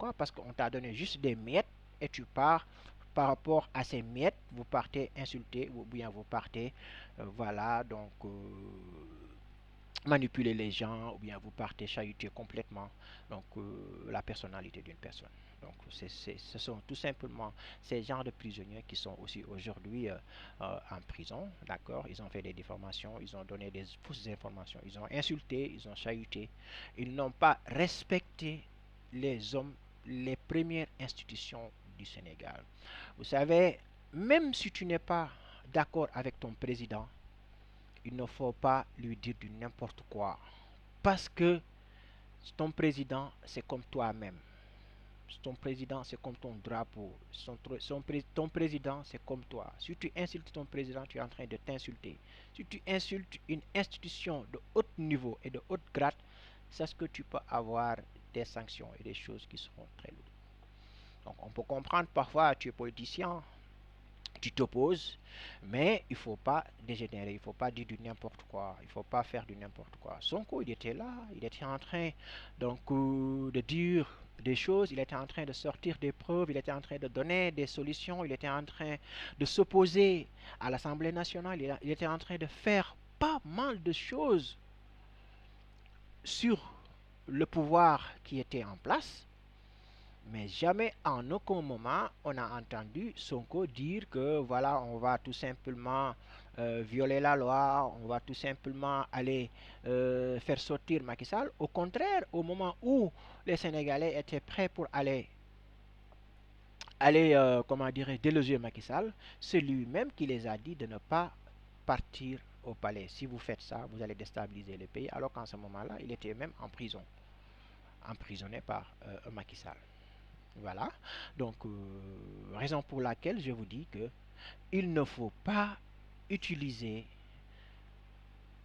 Pourquoi? Parce qu'on t'a donné juste des miettes et tu pars par rapport à ces miettes, vous partez insulter ou bien vous partez, voilà, donc manipuler les gens ou bien vous partez chahuter complètement donc la personnalité d'une personne. Donc ce sont tout simplement ces genres de prisonniers qui sont aussi aujourd'hui en prison, d'accord? Ils ont fait des déformations, ils ont donné des fausses informations, ils ont insulté, ils ont chahuté, ils n'ont pas respecté les hommes, les premières institutions du Sénégal. Vous savez, même si tu n'es pas d'accord avec ton président, il ne faut pas lui dire du n'importe quoi. Parce que ton président, c'est comme toi-même. Ton président, c'est comme ton drapeau. Ton président, c'est comme toi. Si tu insultes ton président, tu es en train de t'insulter. Si tu insultes une institution de haut niveau et de haute grade, c'est ce que tu peux avoir des sanctions et des choses qui seront très lourdes. Donc on peut comprendre parfois, tu es politicien, tu t'opposes, mais il ne faut pas dégénérer, il ne faut pas dire du n'importe quoi, il ne faut pas faire du n'importe quoi. Sonko, il était là, il était en train donc de dire des choses, il était en train de sortir des preuves, il était en train de donner des solutions, il était en train de s'opposer à l'Assemblée nationale, il était en train de faire pas mal de choses sur le pouvoir qui était en place. Mais jamais en aucun moment on a entendu Sonko dire que voilà, on va tout simplement violer la loi, on va tout simplement aller faire sortir Macky Sall. Au contraire, au moment où les Sénégalais étaient prêts pour aller comment dire, déloger Macky Sall, c'est lui-même qui les a dit de ne pas partir au palais. Si vous faites ça, vous allez déstabiliser le pays. Alors qu'en ce moment-là, il était même en prison, emprisonné par Macky Sall. Voilà. Donc, raison pour laquelle je vous dis que il ne faut pas utiliser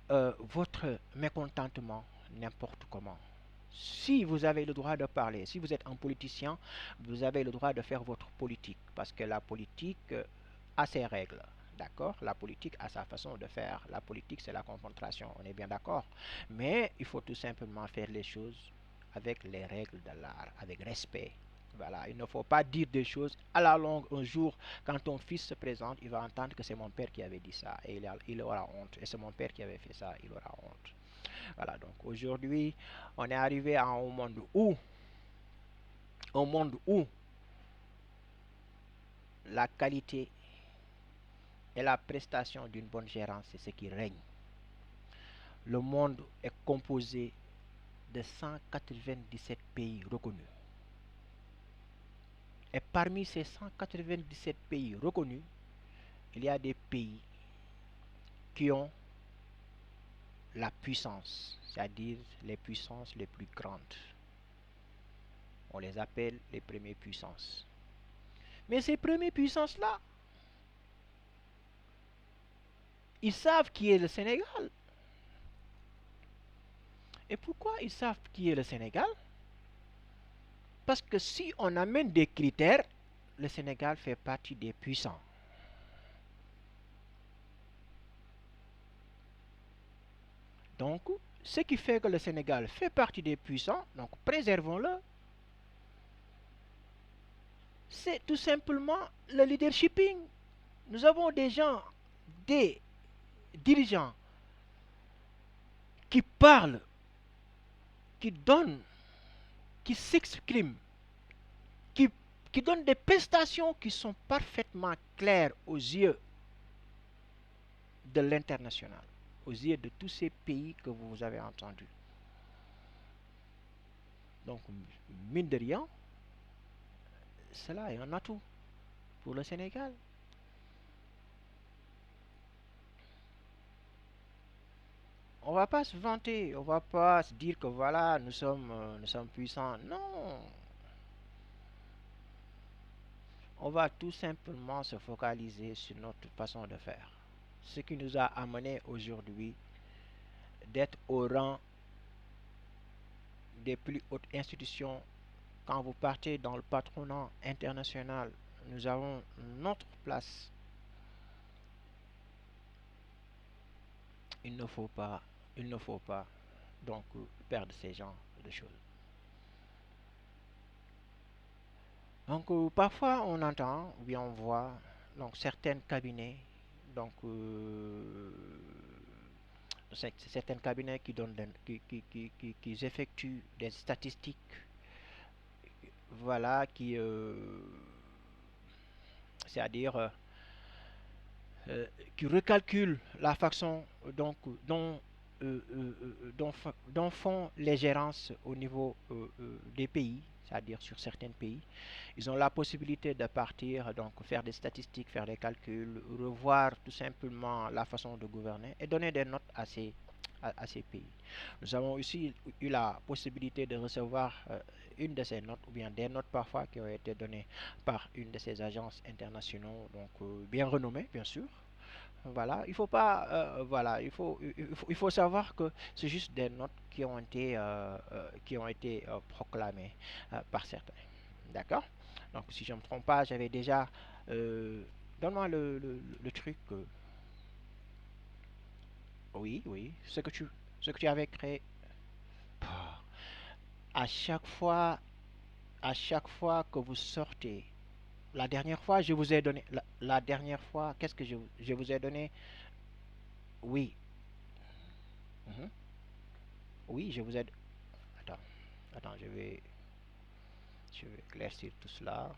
votre mécontentement n'importe comment. Si vous avez le droit de parler, si vous êtes un politicien, vous avez le droit de faire votre politique. Parce que la politique a ses règles. D'accord? La politique a sa façon de faire. La politique, c'est la confrontation. On est bien d'accord. Mais il faut tout simplement faire les choses avec les règles de l'art, avec respect. Voilà, il ne faut pas dire des choses à la longue. Un jour, quand ton fils se présente, il va entendre que c'est mon père qui avait dit ça et il aura honte. Et c'est mon père qui avait fait ça, il aura honte. Voilà, donc aujourd'hui, on est arrivé à un monde où la qualité et la prestation d'une bonne gérance, c'est ce qui règne. Le monde est composé de 197 pays reconnus. Et parmi ces 197 pays reconnus, il y a des pays qui ont la puissance, c'est-à-dire les puissances les plus grandes. On les appelle les premières puissances. Mais ces premières puissances-là, ils savent qui est le Sénégal. Et pourquoi ils savent qui est le Sénégal? Parce que si on amène des critères, le Sénégal fait partie des puissants. Donc, ce qui fait que le Sénégal fait partie des puissants, donc préservons-le, c'est tout simplement le leadershiping. Nous avons des gens, des dirigeants qui parlent, qui donnent, qui s'expriment, qui, qui donnent des prestations qui sont parfaitement claires aux yeux de l'international, aux yeux de tous ces pays que vous avez entendus. Donc, mine de rien, cela est un atout pour le Sénégal. On va pas se vanter, on va pas se dire que voilà, nous sommes puissants. Non, on va tout simplement se focaliser sur notre façon de faire. Ce qui nous a amené aujourd'hui d'être au rang des plus hautes institutions. Quand vous partez dans le patronat international, nous avons notre place. Il ne faut pas, il ne faut pas donc perdre ces genres de choses. Donc parfois on entend ou bien on voit donc certains cabinets donc certains cabinets qui donnent qui effectuent des statistiques, voilà, c'est-à-dire euh, qui recalculent la façon donc dont font les gérances au niveau des pays, c'est-à-dire sur certains pays. Ils ont la possibilité de partir, donc faire des statistiques, faire des calculs, revoir tout simplement la façon de gouverner et donner des notes à ces pays. Nous avons aussi eu la possibilité de recevoir une de ces notes, ou bien des notes parfois qui ont été données par une de ces agences internationaux, donc bien renommées, bien sûr. Voilà, il faut pas, voilà, il faut savoir que c'est juste des notes qui ont été proclamées par certains. D'accord? Donc, si je ne me trompe pas, j'avais déjà, euh, donne-moi le truc. Oui, oui, ce que tu avais créé. Pah, À chaque fois, à chaque fois que vous sortez, la dernière fois, je vous ai donné, la dernière fois, qu'est-ce que je vous ai donné? Oui, mhm, oui, je vous ai, attends, attends, je vais éclaircir tout cela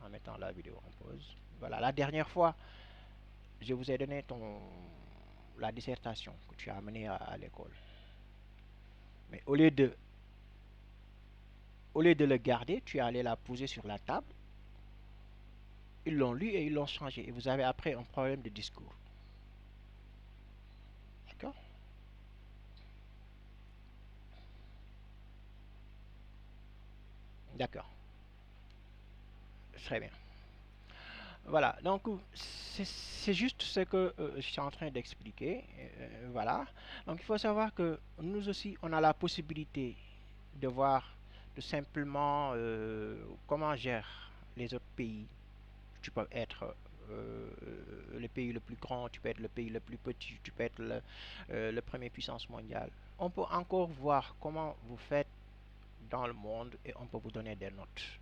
en mettant la vidéo en pause. Voilà, la dernière fois, je vous ai donné la dissertation que tu as amenée à l'école. Mais au lieu de le garder, tu es allé la poser sur la table. Ils l'ont lu et ils l'ont changé. Et vous avez après un problème de discours. D'accord? D'accord. Très bien. Voilà. Donc, c'est juste ce que je suis en train d'expliquer. Voilà. Donc, il faut savoir que nous aussi, on a la possibilité de voir tout simplement comment gèrent les autres pays. Tu peux être le pays le plus grand, tu peux être le pays le plus petit, tu peux être le premier puissance mondiale. On peut encore voir comment vous faites dans le monde et on peut vous donner des notes.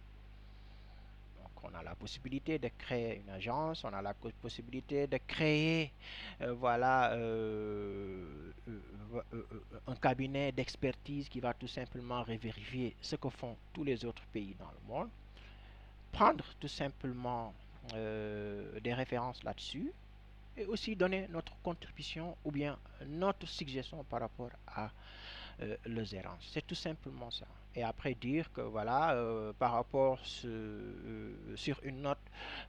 Donc, on a la possibilité de créer une agence, on a la possibilité de créer voilà, un cabinet d'expertise qui va tout simplement vérifier ce que font tous les autres pays dans le monde, prendre tout simplement des références là-dessus et aussi donner notre contribution ou bien notre suggestion par rapport à les errances. C'est tout simplement ça. Et après dire que voilà, par rapport sur une note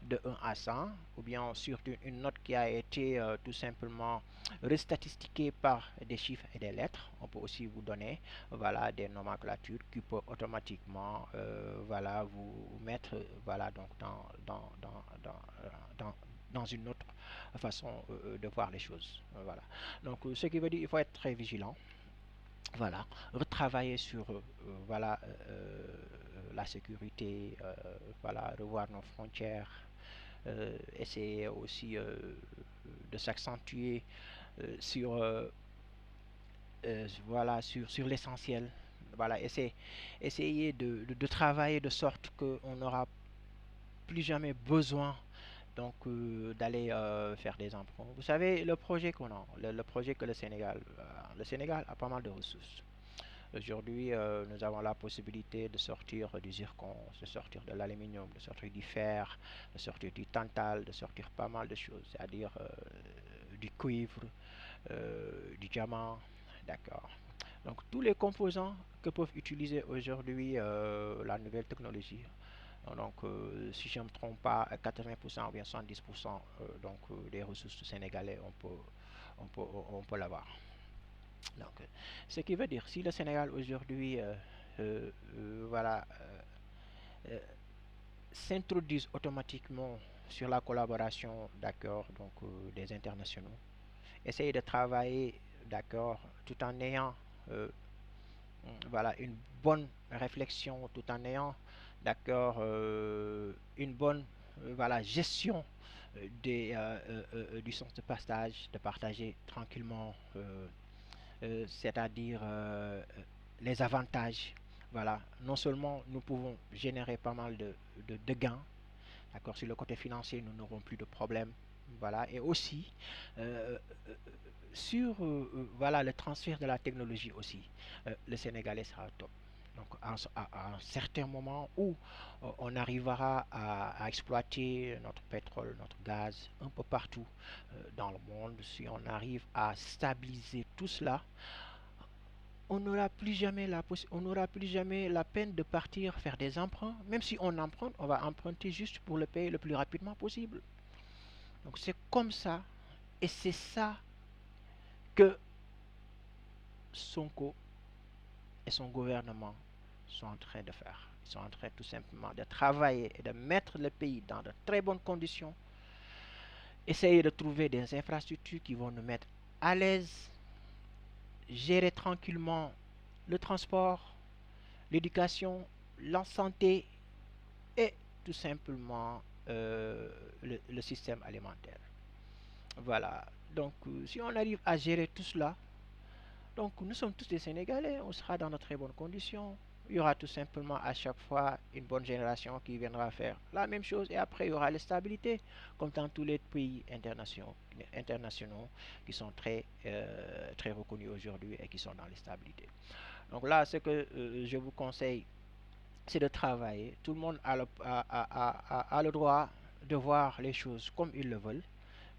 de 1 à 100, ou bien sur une note qui a été tout simplement restatistiquée par des chiffres et des lettres, on peut aussi vous donner voilà, des nomenclatures qui peuvent automatiquement voilà, vous mettre voilà, donc dans, dans une autre façon de voir les choses. Voilà. Donc, ce qui veut dire qu'il faut être très vigilant, voilà, retravailler sur voilà, la sécurité, voilà, revoir nos frontières, essayer aussi de s'accentuer sur, voilà, sur l'essentiel. Voilà, essayer de travailler de sorte qu'on n'aura plus jamais besoin donc d'aller faire des emprunts. Vous savez, le projet qu'on a, le projet que le Sénégal a pas mal de ressources. Aujourd'hui, nous avons la possibilité de sortir du zircon, de sortir de l'aluminium, de sortir du fer, de sortir du tantal, de sortir pas mal de choses, c'est-à-dire du cuivre, du diamant, d'accord. Donc tous les composants que peuvent utiliser aujourd'hui la nouvelle technologie. Donc, si je ne me trompe pas, 80% ou bien 70% donc, des ressources sénégalais, on peut l'avoir. Donc, ce qui veut dire, si le Sénégal aujourd'hui voilà, euh, s'introduise automatiquement sur la collaboration, d'accord, donc des internationaux, essayer de travailler, d'accord, tout en ayant voilà, une bonne réflexion, tout en ayant, d'accord, une bonne voilà, gestion du sens de partager tranquillement c'est-à-dire les avantages Voilà, non seulement nous pouvons générer pas mal de gains, d'accord, sur le côté financier, nous n'aurons plus de problèmes. Voilà, et aussi euh, euh, sur voilà, le transfert de la technologie aussi, le Sénégalais sera au top. Donc à un certain moment où on arrivera à exploiter notre pétrole, notre gaz un peu partout dans le monde, si on arrive à stabiliser tout cela, on n'aura plus jamais on n'aura plus jamais la peine de partir faire des emprunts. Même si on emprunte, on va emprunter juste pour le payer le plus rapidement possible. Donc c'est comme ça, et c'est ça que Sonko et son gouvernement sont en train de faire. Ils sont en train tout simplement de travailler et de mettre le pays dans de très bonnes conditions, essayer de trouver des infrastructures qui vont nous mettre à l'aise, gérer tranquillement le transport, l'éducation, la santé et tout simplement le système alimentaire. Voilà. Donc, si on arrive à gérer tout cela, donc nous sommes tous des Sénégalais, on sera dans de très bonnes conditions. Il y aura tout simplement à chaque fois une bonne génération qui viendra faire la même chose et après il y aura la stabilité, comme dans tous les pays internationaux qui sont très reconnus aujourd'hui et qui sont dans la stabilité. Donc là, ce que je vous conseille, c'est de travailler. Tout le monde a le droit de voir les choses comme ils le veulent,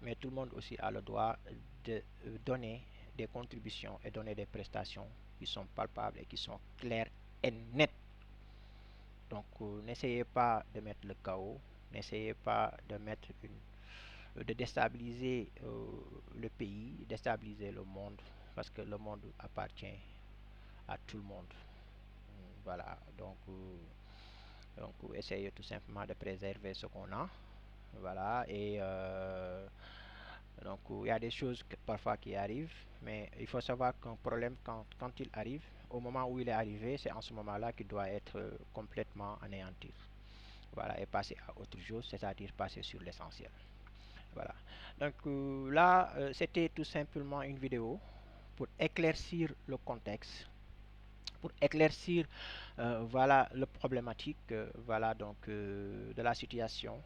mais tout le monde aussi a le droit de donner des contributions et donner des prestations qui sont palpables et qui sont claires et nettes. Donc n'essayez pas de mettre le chaos, n'essayez pas de déstabiliser le pays, déstabiliser le monde, parce que le monde appartient à tout le monde. Voilà, donc essayez tout simplement de préserver ce qu'on a. Voilà, et donc il y a des choses parfois qui arrivent, mais il faut savoir qu'un problème, quand il arrive, au moment où il est arrivé, c'est en ce moment-là qu'il doit être complètement anéanti. Voilà, et passer à autre chose, c'est-à-dire passer sur l'essentiel. Voilà. Donc là, c'était tout simplement une vidéo pour éclaircir le contexte, pour éclaircir voilà le problématique voilà donc de la situation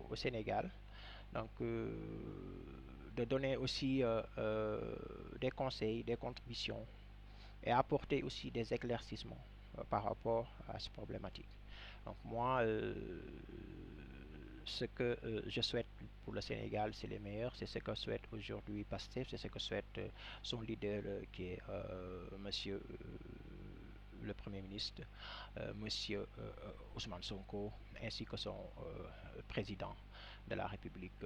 au Sénégal. Donc de donner aussi des conseils, des contributions et apporter aussi des éclaircissements par rapport à cette problématique. Donc moi, ce que je souhaite pour le Sénégal, c'est le meilleur. C'est ce que souhaite aujourd'hui Pastef, c'est ce que souhaite son leader qui est Monsieur le Premier ministre, Monsieur Ousmane Sonko, ainsi que son président de la République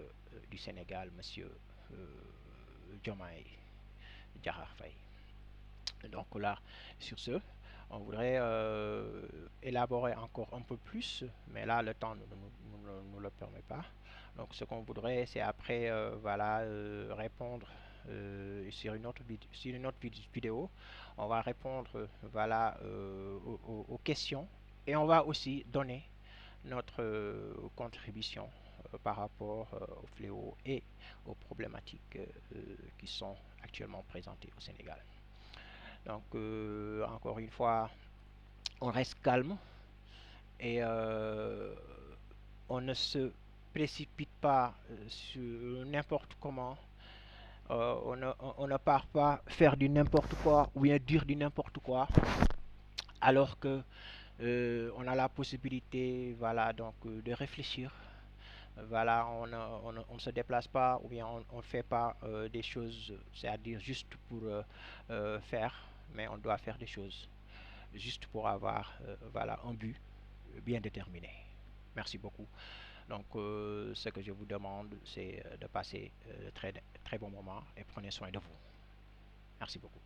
du Sénégal, Monsieur Diomaye Diakhar Faye. Donc là, sur ce, on voudrait élaborer encore un peu plus, mais là, le temps ne nous le permet pas. Donc, ce qu'on voudrait, c'est après, voilà, répondre sur une autre vidéo. On va répondre, voilà, aux questions et on va aussi donner notre contribution par rapport aux fléaux et aux problématiques qui sont actuellement présentées au Sénégal. Donc, encore une fois, on reste calme et on ne se précipite pas sur n'importe comment. On ne part pas faire du n'importe quoi ou bien dire du n'importe quoi alors que on a la possibilité voilà donc de réfléchir. Voilà, on ne se déplace pas ou bien on ne fait pas des choses, c'est-à-dire juste pour faire, mais on doit faire des choses juste pour avoir voilà, un but bien déterminé. Merci beaucoup. Donc, ce que je vous demande, c'est de passer de très bons moments et prenez soin de vous. Merci beaucoup.